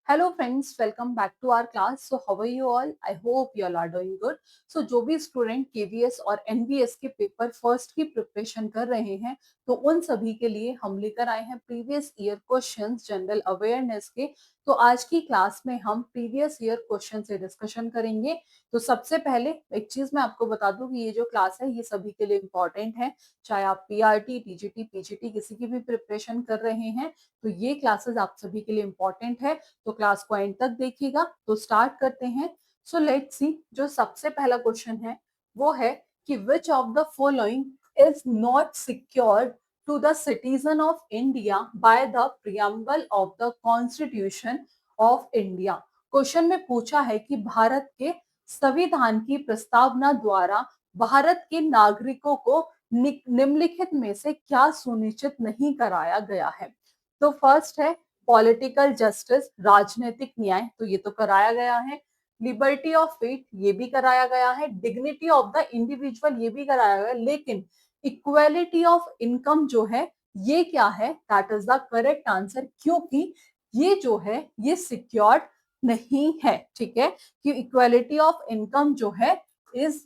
Hello friends, welcome back to our class. So how are you all? I hope you all are doing good. So जो भी student KVS और NBS के paper first की preparation कर रहे हैं, तो उन सभी के लिए हम लेकर आए हैं previous year questions general awareness के। तो आज की क्लास में हम प्रीवियस ईयर क्वेश्चन से डिस्कशन करेंगे। तो सबसे पहले एक चीज मैं आपको बता दूं कि ये जो क्लास है ये सभी के लिए इम्पोर्टेंट है। चाहे आप पीआरटी, टीजीटी, पीजीटी किसी की भी प्रिपरेशन कर रहे हैं, तो ये क्लासेस आप सभी के लिए इम्पोर्टेंट है। तो क्लास को एंड तक देखिएगा। तो स्टार्ट करते हैं। सो लेट्स सी, जो सबसे पहला क्वेश्चन है वो है कि which of the following is not secured to the citizen of India by the preamble of the constitution of India. Question में पूछा है कि भारत के संविधान की प्रस्तावना द्वारा भारत के नागरिकों को निम्नलिखित में से क्या सुनिश्चित नहीं कराया गया है। तो फर्स्ट है पॉलिटिकल जस्टिस, राजनीतिक न्याय, तो ये तो कराया गया है। लिबर्टी ऑफ फेथ, ये भी कराया गया है। डिग्निटी ऑफ द इंडिविजुअल, ये भी कराया गया, लेकिन इक्वालिटी ऑफ इनकम जो है ये क्या है? That is the correct answer, क्योंकि ये जो है ये सिक्योर्ड नहीं है। ठीक है, कि इक्वालिटी ऑफ इनकम जो है इज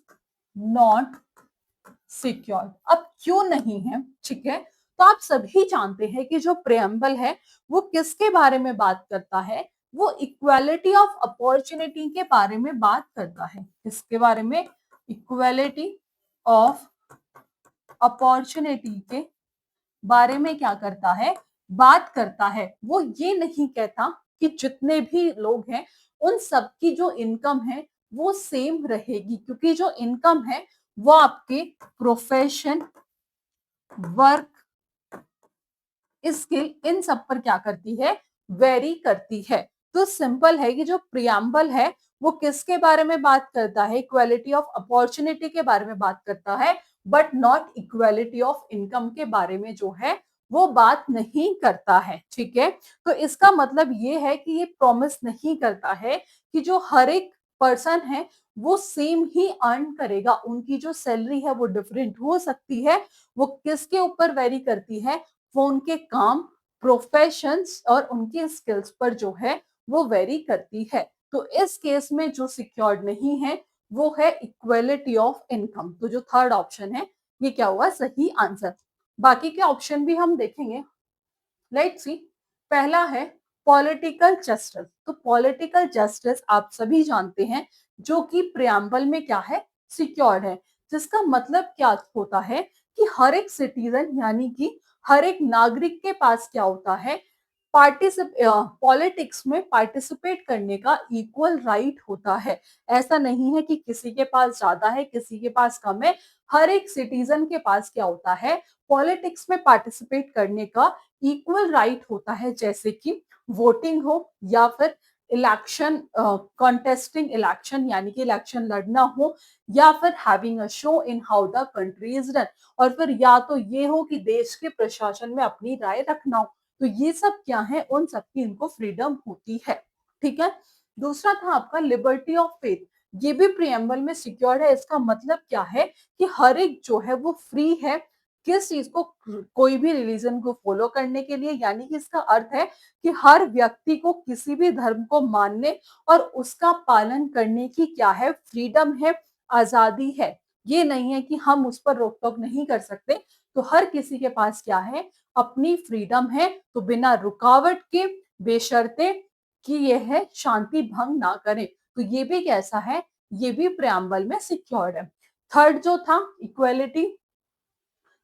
नॉट सिक्योर्ड। अब क्यों नहीं है? ठीक है, तो आप सभी जानते हैं कि जो प्रेम्बल है वो किसके बारे में बात करता है? वो इक्वालिटी ऑफ अपॉर्चुनिटी के बारे में बात करता है। किसके बारे में? इक्वालिटी ऑफ अपॉर्चुनिटी के बारे में क्या करता है? बात करता है। वो ये नहीं कहता कि जितने भी लोग हैं उन सबकी जो इनकम है वो सेम रहेगी, क्योंकि जो इनकम है वो आपके प्रोफेशन, वर्क, स्किल, इन सब पर क्या करती है? वेरी करती है। तो सिंपल है कि जो प्रियम्बल है वो किसके बारे में बात करता है? इक्वालिटी ऑफ अपॉर्चुनिटी के बारे में बात करता है, but not equality of income के बारे में जो है वो बात नहीं करता है। ठीक है, तो इसका मतलब ये है कि ये प्रॉमिस नहीं करता है कि जो हर एक पर्सन है वो सेम ही अर्न करेगा। उनकी जो सैलरी है वो डिफरेंट हो सकती है। वो किसके ऊपर वेरी करती है? वो उनके काम, प्रोफेशंस और उनके स्किल्स पर जो है वो वेरी करती है। तो इस केस में जो सिक्योर्ड नहीं है वो है इक्वालिटी ऑफ इनकम। तो जो थर्ड ऑप्शन है ये क्या हुआ? सही आंसर। बाकी के ऑप्शन भी हम देखेंगे। लेट्स सी, पहला है पॉलिटिकल जस्टिस। तो पॉलिटिकल जस्टिस आप सभी जानते हैं जो कि प्रियम्बल में क्या है? सिक्योर्ड है। जिसका मतलब क्या होता है कि हर एक सिटीजन यानी कि हर एक नागरिक के पास क्या होता है? पॉलिटिक्स में पार्टिसिपेट करने का इक्वल राइट होता है। ऐसा नहीं है कि किसी के पास ज्यादा है, किसी के पास कम है। हर एक सिटीजन के पास क्या होता है? पॉलिटिक्स में पार्टिसिपेट करने का इक्वल राइट होता है, जैसे कि वोटिंग हो या फिर इलेक्शन, कॉन्टेस्टिंग इलेक्शन यानी कि इलेक्शन लड़ना हो, या फिर having a show in how the country is run, और फिर या तो ये हो कि देश के प्रशासन में अपनी राय रखना हो। तो ये सब क्या है? उन सबकी इनको फ्रीडम होती है। ठीक है, दूसरा था आपका लिबर्टी ऑफ फेथ। ये भी प्रियम्बल में सिक्योर्ड है। इसका मतलब क्या है कि हर एक जो है वो फ्री है किस चीज को? कोई भी रिलीजन को फॉलो करने के लिए। यानी कि इसका अर्थ है कि हर व्यक्ति को किसी भी धर्म को मानने और उसका पालन करने की क्या है? फ्रीडम है, आजादी है। ये नहीं है कि हम उस पर रोक टोक नहीं कर सकते। तो हर किसी के पास क्या है? अपनी फ्रीडम है। तो बिना रुकावट के, बेशर्ते कि यह है शांति भंग ना करे। तो ये भी कैसा है? ये भी प्रियम्बल में सिक्योर्ड है। थर्ड जो था इक्वालिटी,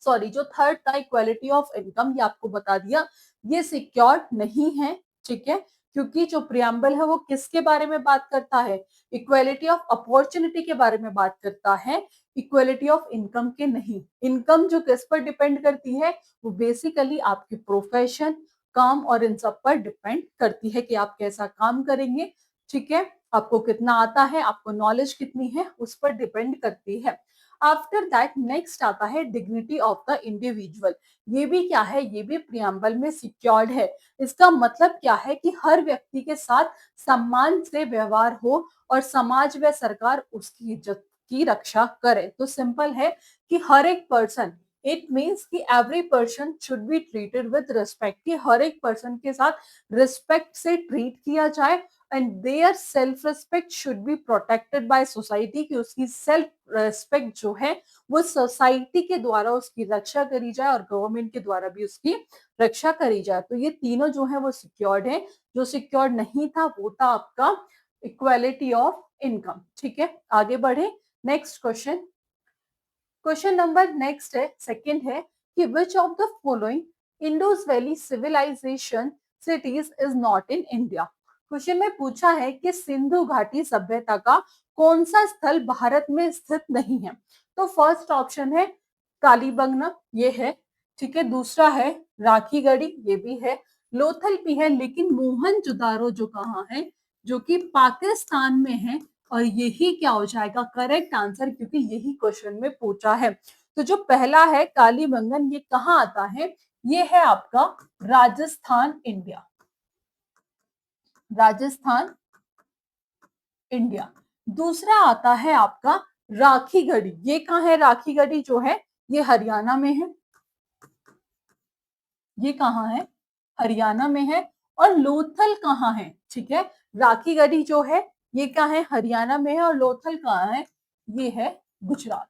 सॉरी, जो थर्ड था इक्वालिटी ऑफ इनकम, ये आपको बता दिया ये सिक्योर्ड नहीं है। ठीक है, क्योंकि जो प्रियम्बल है वो किसके बारे में बात करता है? इक्वालिटी ऑफ अपॉर्चुनिटी के बारे में बात करता है, इक्वालिटी ऑफ इनकम के नहीं। इनकम जो किस पर डिपेंड करती है? वो बेसिकली आपकी प्रोफेशन, काम और इन सब पर डिपेंड करती है कि आप कैसा काम करेंगे। ठीक है, आपको कितना आता है, आपको नॉलेज कितनी है, उस पर डिपेंड करती है। आफ्टर दैट नेक्स्ट आता है डिग्निटी ऑफ द इंडिविजुअल। ये भी क्या है? ये भी प्रियम्बल में सिक्योर्ड है। इसका मतलब क्या है कि हर व्यक्ति के साथ सम्मान से व्यवहार हो और समाज व सरकार उसकी इज्जत की रक्षा करे। तो सिंपल है कि हर एक पर्सन इट मीन्स कि every person should be treated with respect, कि हर एक पर्सन के साथ रिस्पेक्ट से ट्रीट किया जाए and their self respect should be protected by society, कि उसकी सेल्फ रिस्पेक्ट जो है वो सोसाइटी के द्वारा उसकी रक्षा करी जाए और गवर्नमेंट के द्वारा भी उसकी रक्षा करी जाए। तो ये तीनों जो है वो सिक्योर्ड है। जो सिक्योर्ड नहीं था वो था आपका इक्वालिटी ऑफ इनकम। ठीक है, आगे बढ़े। Next question, question number next है, सेकंड है कि which of the following Indus valley civilization cities is not in India. Question में पूछा है कि सिंधु घाटी सभ्यता का कौन सा स्थल भारत में स्थित नहीं है। तो फर्स्ट ऑप्शन है कालीबंगना, ये है। ठीक है, दूसरा है राखीगढ़ी, ये भी है। लोथल भी है, लेकिन मोहनजोदारो जो कहाँ है, जो कि पाकिस्तान में है, और यही क्या हो जाएगा करेक्ट आंसर, क्योंकि यही क्वेश्चन में पूछा है। तो जो पहला है कालीबंगन, ये कहाँ आता है, ये है आपका राजस्थान इंडिया, राजस्थान इंडिया। दूसरा आता है आपका राखीगढ़ी, ये कहाँ है, राखीगढ़ी जो है ये हरियाणा में है, ये कहाँ है, हरियाणा में है। और लोथल कहाँ है, ठीक है, राखीगढ़ी जो है ये कहाँ है, हरियाणा में है, और लोथल कहाँ है, ये है गुजरात।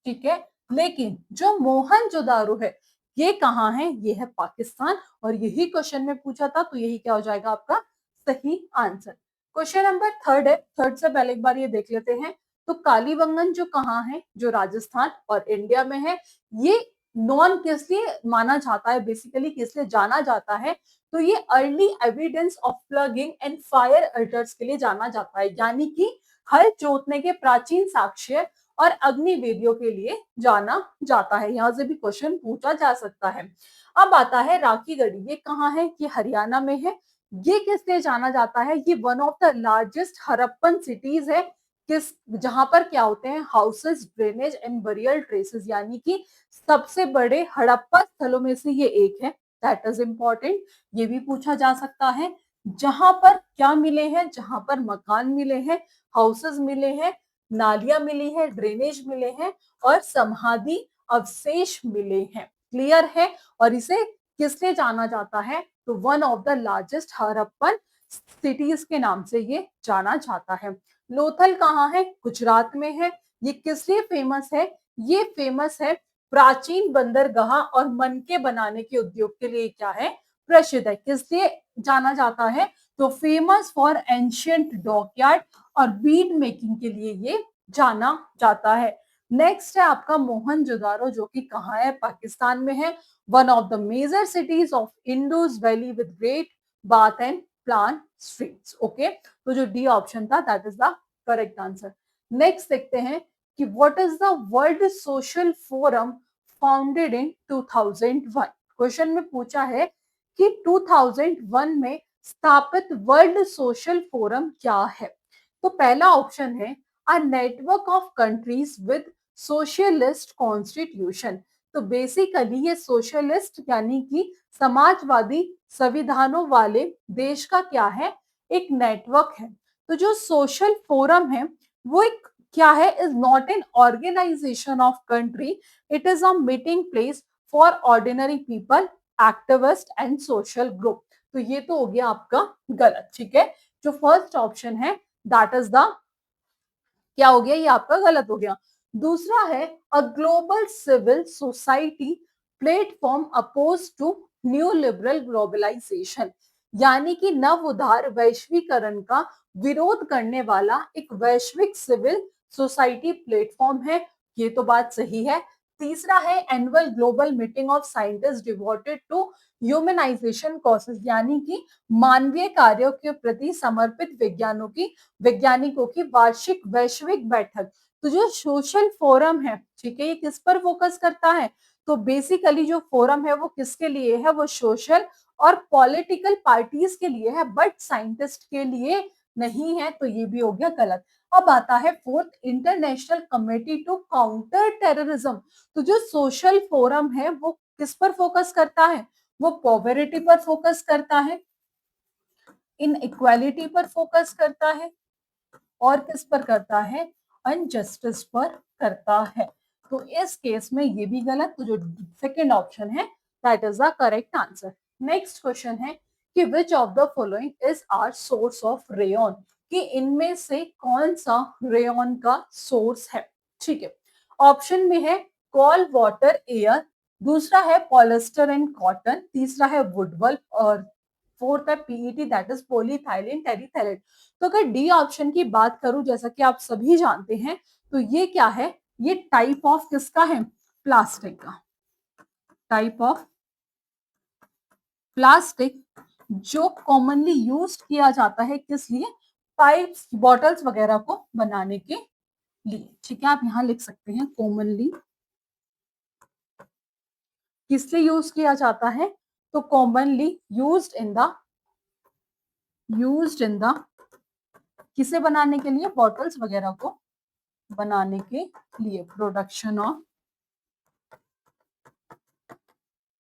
ठीक है, लेकिन जो मोहनजोदारो है ये कहाँ है, ये है पाकिस्तान, और यही क्वेश्चन में पूछा था, तो यही क्या हो जाएगा आपका सही आंसर। क्वेश्चन नंबर थर्ड है, थर्ड से पहले एक बार ये देख लेते हैं। तो कालीबंगन जो कहाँ है, जो राजस्थान और इंडिया में है, ये नॉन किस लिए माना जाता है, बेसिकली किस लिए जाना जाता है, तो ये early evidence of plugging and fire altars के लिए जाना जाता है, यानी कि हल जोतने के प्राचीन साक्ष्य और अग्निवेदियों के लिए जाना जाता है। यहाँ से भी क्वेश्चन पूछा जा सकता है। अब आता है राखीगढ़ी, ये कहाँ है, ये हरियाणा में है। ये किस लिए जाना जाता है, ये one of the largest Harappan cities है, किस जहां पर क्या होते हैं houses, drainage and burial traces, यानी कि सबसे बड़े हड़प्पा स्थलों में से ये एक है। दैट इज इंपॉर्टेंट, ये भी पूछा जा सकता है। जहां पर क्या मिले हैं, जहां पर मकान मिले हैं, हाउसेस मिले हैं, नालियां मिली है, ड्रेनेज मिले हैं, और समाधि अवशेष मिले हैं। क्लियर है, और इसे किस लिए जाना जाता है, तो one of the largest Harappan cities के नाम से ये जाना जाता है। लोथल कहाँ है, गुजरात में है। ये किस लिए फेमस है, ये फेमस है प्राचीन बंदरगाह और मनके बनाने के उद्योग के लिए क्या है, प्रसिद्ध है। किस लिए जाना जाता है, तो फेमस फॉर एंशियंट डॉकयार्ड और बीड मेकिंग के लिए ये जाना जाता है। नेक्स्ट है आपका मोहनजोदारो, जो कि कहाँ है, पाकिस्तान में है। One of the major cities of Indus valley with great bath and planned streets. Okay, तो जो डी ऑप्शन था that is the correct answer. Next देखते हैं कि what is the world social forum founded in 2001। Question में पूछा है कि 2001 में स्थापित वर्ल्ड सोशल फोरम क्या है। तो पहला ऑप्शन है a network of countries with socialist constitution. तो बेसिकली ये सोशलिस्ट यानी कि समाजवादी संविधानों वाले देश का क्या है, एक नेटवर्क है। तो जो सोशल फोरम है वो एक क्या है, is not an organisation of country, it is a meeting place for ordinary people, activist and social group. तो ये तो हो गया आपका गलत। ठीक है, जो फर्स्ट ऑप्शन है दैट इज द क्या हो गया, ये आपका गलत हो गया। दूसरा है a global civil society platform opposed to new liberal globalisation, यानी कि नव उदार वैश्वीकरण का विरोध करने वाला एक वैश्विक सिविल सोसाइटी प्लेटफॉर्म है। ये तो बात सही है। तीसरा है annual global meeting of scientist devoted to humanisation causes, यानी कि मानवीय कार्यों के प्रति समर्पित वैज्ञानिकों की वार्षिक वैश्विक बैठक। तो जो सोशल फोरम है, ठीक है, ये किस पर फोकस करता है, तो बेसिकली जो फोरम है वो किसके लिए है, वो सोशल और पॉलिटिकल पार्टीज के लिए है, बट साइंटिस्ट के लिए नहीं है। तो ये भी हो गया गलत। अब आता है fourth, international committee to counter terrorism. तो जो सोशल फोरम है वो किस पर फोकस करता है, वो पॉवर्टी पर फोकस करता है, इन इक्वालिटी पर फोकस करता है, और किस पर करता है, अनजस्टिस पर करता है। तो इस केस में ये भी गलत, तो जो सेकेंड ऑप्शन है that is the correct answer. Next question है कि which of the following is our source of rayon, कि इनमें से कौन सा रेयन का सोर्स है। ठीक है, ऑप्शन में है कॉल, वाटर, एयर, दूसरा है पॉलिस्टर एंड कॉटन, तीसरा है वुडबल्ब और फोर्थ है पीईटी दैट इज पॉलीथाइलिन टेरिथेलेट। तो अगर डी ऑप्शन की बात करूं, जैसा कि आप सभी जानते हैं, तो ये क्या है, ये टाइप ऑफ किसका है, प्लास्टिक का, टाइप ऑफ प्लास्टिक जो कॉमनली यूज किया जाता है किस लिए, पाइप्स, बॉटल्स वगैरह को बनाने के लिए। ठीक है, आप यहां लिख सकते हैं कॉमनली किस लिए यूज किया जाता है, तो कॉमनली यूज्ड इन द किसे बनाने के लिए, बॉटल्स वगैरह को बनाने के लिए, प्रोडक्शन ऑफ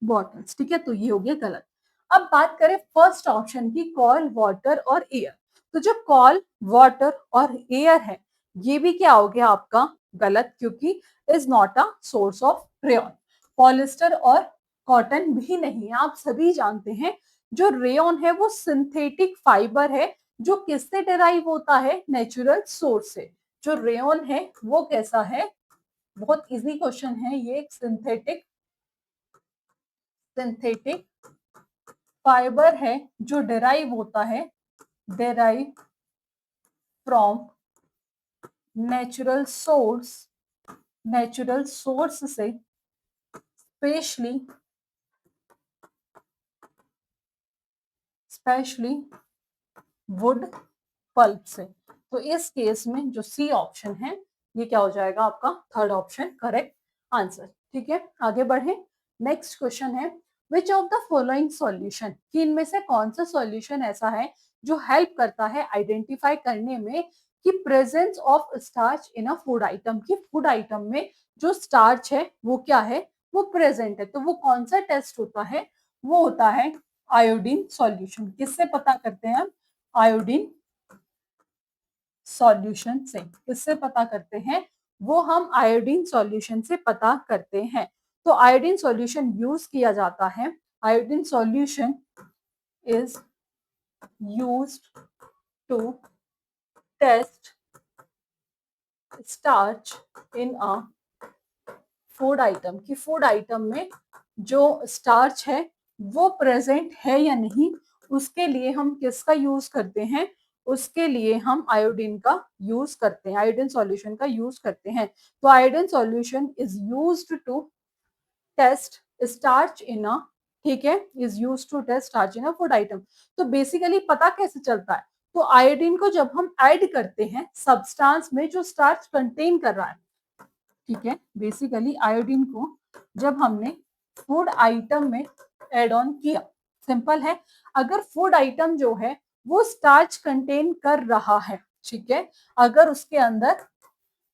बॉटल्स। ठीक है, तो ये हो गया गलत। अब बात करें फर्स्ट ऑप्शन की, कॉल, वाटर और एयर। तो जो कॉल, वाटर और एयर है, ये भी क्या हो गया आपका गलत, क्योंकि is not a source of rayon. Polyester और कॉटन भी नहीं है। आप सभी जानते हैं जो रेयन है वो सिंथेटिक फाइबर है जो किससे डिराइव होता है, नेचुरल सोर्स से। जो रेयन है वो कैसा है, बहुत इजी क्वेश्चन है ये, एक सिंथेटिक फाइबर है जो डिराइव होता है, derive from natural source, natural source से, स्पेशली स्पेशली वुड पल्प से। तो इस केस में जो सी ऑप्शन है ये क्या हो जाएगा आपका थर्ड ऑप्शन करेक्ट आंसर। ठीक है, आगे बढ़े। नेक्स्ट क्वेश्चन है विच ऑफ द फॉलोइंग सॉल्यूशन, कि इनमें से कौन सा सॉल्यूशन ऐसा है जो हेल्प करता है आइडेंटिफाई करने में कि presence of starch in a food item, की फूड आइटम में जो स्टार्च है वो क्या है, वो प्रेजेंट है। तो वो कौन सा टेस्ट होता है, वो होता है आयोडीन सॉल्यूशन। किससे पता करते हैं हम, आयोडीन सॉल्यूशन से। किससे पता करते हैं, वो हम आयोडीन सॉल्यूशन से पता करते हैं। तो आयोडीन सॉल्यूशन यूज किया जाता है, iodine solution is used to test starch in a food item, की फूड आइटम में जो स्टार्च है वो प्रेजेंट है या नहीं, उसके लिए हम किसका यूज करते हैं, उसके लिए हम आयोडीन का यूज करते हैं, आयोडीन सॉल्यूशन का यूज करते हैं। तो iodine solution is used to test starch in a, ठीक है, is used to test starch in a food item. तो बेसिकली पता कैसे चलता है, तो आयोडीन को जब हम ऐड करते हैं सब्सटेंस में जो स्टार्च कंटेन कर रहा है, ठीक है, बेसिकली आयोडीन को जब हमने फूड आइटम में एड ऑन किया, सिंपल है, अगर फूड आइटम जो है वो स्टार्च कंटेन कर रहा है, ठीक है, अगर उसके अंदर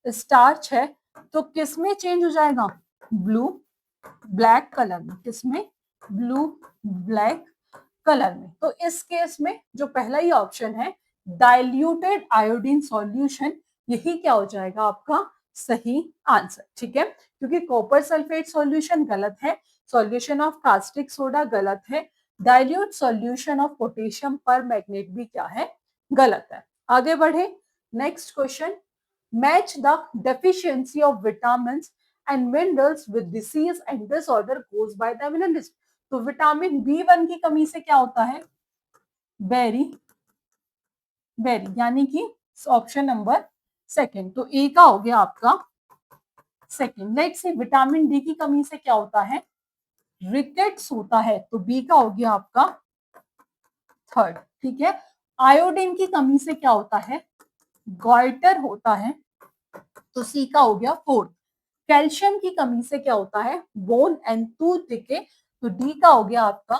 स्टार्च है तो किसमें चेंज हो जाएगा, ब्लू ब्लैक कलर में, किसमें, ब्लू ब्लैक कलर में। तो इस केस में जो पहला ही ऑप्शन है डाइल्यूटेड आयोडीन सॉल्यूशन, यही क्या हो जाएगा आपका सही आंसर। ठीक है, क्योंकि कॉपर सल्फेट सॉल्यूशन गलत है, सॉल्यूशन ऑफ कास्टिक सोडा गलत है, डाइल्यूट सॉल्यूशन ऑफ पोटेशियम पर मैग्नेट भी क्या है, गलत है। आगे बढ़े। Next question, match the deficiency of vitamin and minerals with disease and disorder goes by the winner list. तो विटामिन बी1 की कमी से क्या होता है, बेरी बेरी, यानी कि ऑप्शन नंबर सेकंड। तो ए का हो गया आपका सेकंड। नेक्स्ट से विटामिन डी की कमी से क्या होता है, रिकेट्स होता है, तो बी का हो गया आपका थर्ड। ठीक है, आयोडीन की कमी से क्या होता है, गॉइटर होता है, तो सी का हो गया फोर्थ। कैल्शियम की कमी से क्या होता है, बोन एंड टूथ डिके, तो डी का हो गया आपका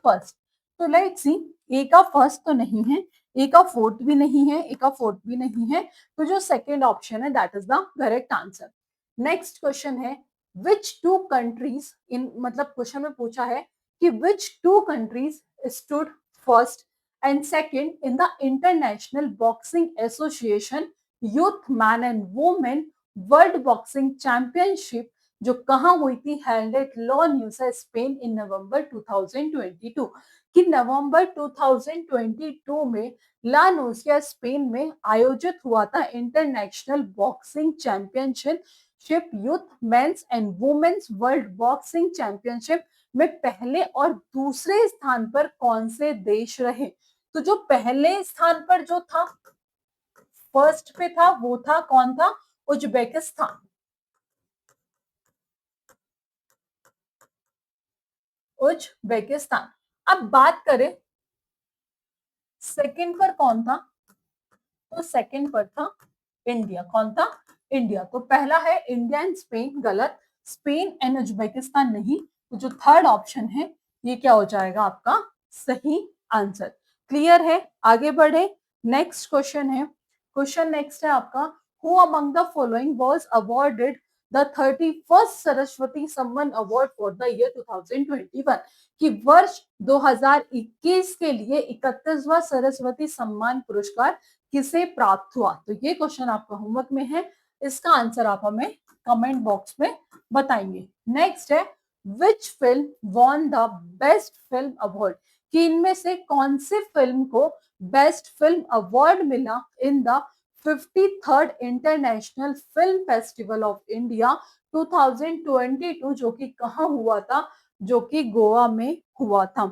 फर्स्ट। तो लेट्स सी, ए का फर्स्ट तो नहीं है, ए का फोर्थ भी नहीं है, ए का फोर्थ भी नहीं है, तो जो सेकेंड ऑप्शन है that is the correct answer. Next question है विच टू कंट्रीज इन, मतलब क्वेश्चन में पूछा है कि which two countries stood first and second in the International Boxing Association youth man and women world boxing championship जो कहाँ हुई थी, held at La Nucia Spain in November 2022, कि नवंबर 2022 में ला न्यूसिया स्पेन में आयोजित हुआ था international boxing championship youth men's and women's world boxing championship में पहले और दूसरे स्थान पर कौन से देश रहे। तो जो पहले स्थान पर जो था, फर्स्ट पे था, वो था कौन था, उज्बेकिस्तान। उज्बेकिस्तान। अब बात करें सेकंड पर कौन था, तो सेकंड पर था इंडिया। कौन था, इंडिया। तो पहला है इंडिया एंड स्पेन, गलत। स्पेन एंड उज्बेकिस्तान नहीं। तो जो थर्ड ऑप्शन है ये क्या हो जाएगा आपका सही आंसर। क्लियर है, आगे बढ़े। नेक्स्ट क्वेश्चन है, क्वेश्चन नेक्स्ट है आपका, who among the following was awarded the 31st Saraswati सम्मान अवार्ड फॉर द ईयर 2021, कि वर्ष 2021 के लिए 31वां सरस्वती सम्मान पुरस्कार किसे प्राप्त हुआ। तो ये क्वेश्चन आपका होमवर्क में है, इसका आंसर आप हमें कमेंट बॉक्स में बताएंगे। नेक्स्ट है, which film won the best film award, कि इनमें से कौन सी फिल्म को बेस्ट फिल्म अवार्ड मिला in the 53rd international film festival of India 2022, जो कि कहाँ हुआ था, जो कि गोवा में हुआ था।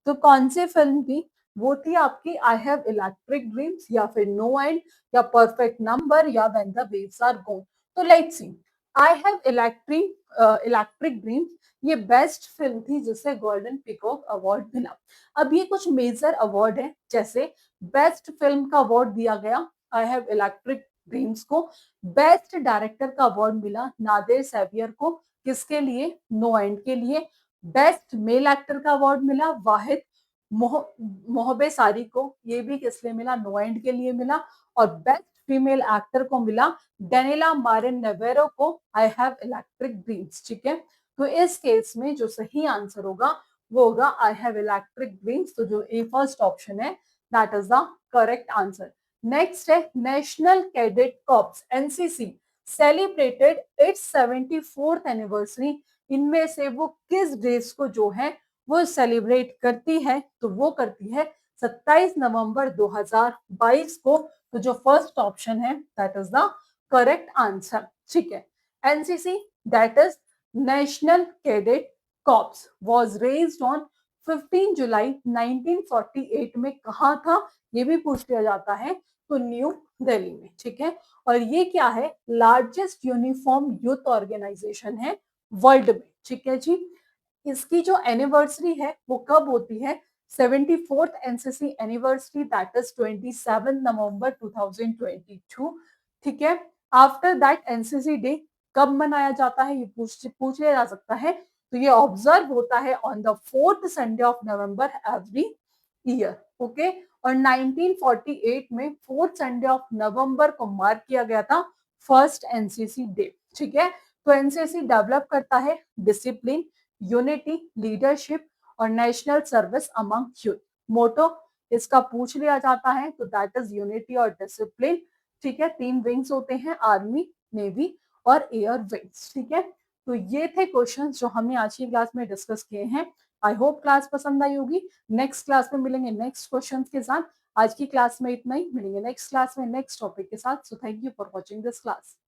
तो कौन सी फिल्म थी, वो थी आपकी आई हैव इलेक्ट्रिक ड्रीम्स, या फिर नो एंड, या परफेक्ट नंबर, या व्हेन द वेव्स आर गोन। तो let's see, I have electric dreams ये बेस्ट फिल्म थी जिसे गोल्डन पीकॉक अवार्ड मिला। अब ये कुछ मेजर अवार्ड है, जैसे बेस्ट फिल्म का अवार्ड दिया गया आई हैव इलेक्ट्रिक ड्रीम्स को, बेस्ट डायरेक्टर का अवार्ड मिला नादिर सैवियर को, किसके लिए, नो एंड के लिए। बेस्ट मेल एक्टर का अवार्ड मिला वाहिद मोहबे सारी को, ये भी किस लिए मिला, नो एंड के लिए मिला। और बेस्ट फीमेल एक्टर को मिला डेनिला मारिन नेवेरो को, आई हैव इलेक्ट्रिक ड्रीम्स। ठीक है, तो इस केस में जो सही आंसर होगा वो होगा आई हैव इलेक्ट्रिक ड्रीम्स। तो जो ए फर्स्ट ऑप्शन है that is the correct answer. Next है, National Cadet Corps NCC celebrated its 74th anniversary, इनमें से वो किस डेज को जो है वो सेलिब्रेट करती है, तो वो करती है 27 नवंबर 2022 को। तो जो फर्स्ट ऑप्शन है that is the correct answer. ठीक है, NCC that is national Cadet corps was raised on 15 जुलाई 1948 में, कहा था, ये भी पूछ लिया जाता है, तो न्यू दिल्ली में। ठीक है, और ये क्या है, लार्जेस्ट यूनिफॉर्म यूथ ऑर्गेनाइजेशन है वर्ल्ड में। ठीक है जी, इसकी जो एनिवर्सरी है वो कब होती है, 74th NCC anniversary that is 27 नवंबर 2022। ठीक है, आफ्टर दैट एनसीसी डे कब मनाया जाता है, ये पूछ लिया जा सकता है। तो ये ऑब्जर्व होता है on the 4th Sunday of November every year. Okay, और 1948 में 4th संडे ऑफ नवंबर को मार्क किया गया था फर्स्ट एनसीसी डे। ठीक है, तो एनसीसी डेवलप करता है डिसिप्लिन, यूनिटी, लीडरशिप और नेशनल सर्विस अमंग यूथ। मोटो इसका पूछ लिया जाता है तो दैट इज यूनिटी और डिसिप्लिन। ठीक है, 3 विंग्स होते हैं, आर्मी, नेवी और एयर विंग्स। ठीक है, तो ये थे क्वेश्चंस जो हमने आज की क्लास में डिस्कस किए हैं। आई होप क्लास पसंद आई होगी। नेक्स्ट क्लास में मिलेंगे नेक्स्ट क्वेश्चंस के साथ। आज की क्लास में इतना ही, मिलेंगे नेक्स्ट क्लास में नेक्स्ट टॉपिक के साथ। So thank you for watching this class.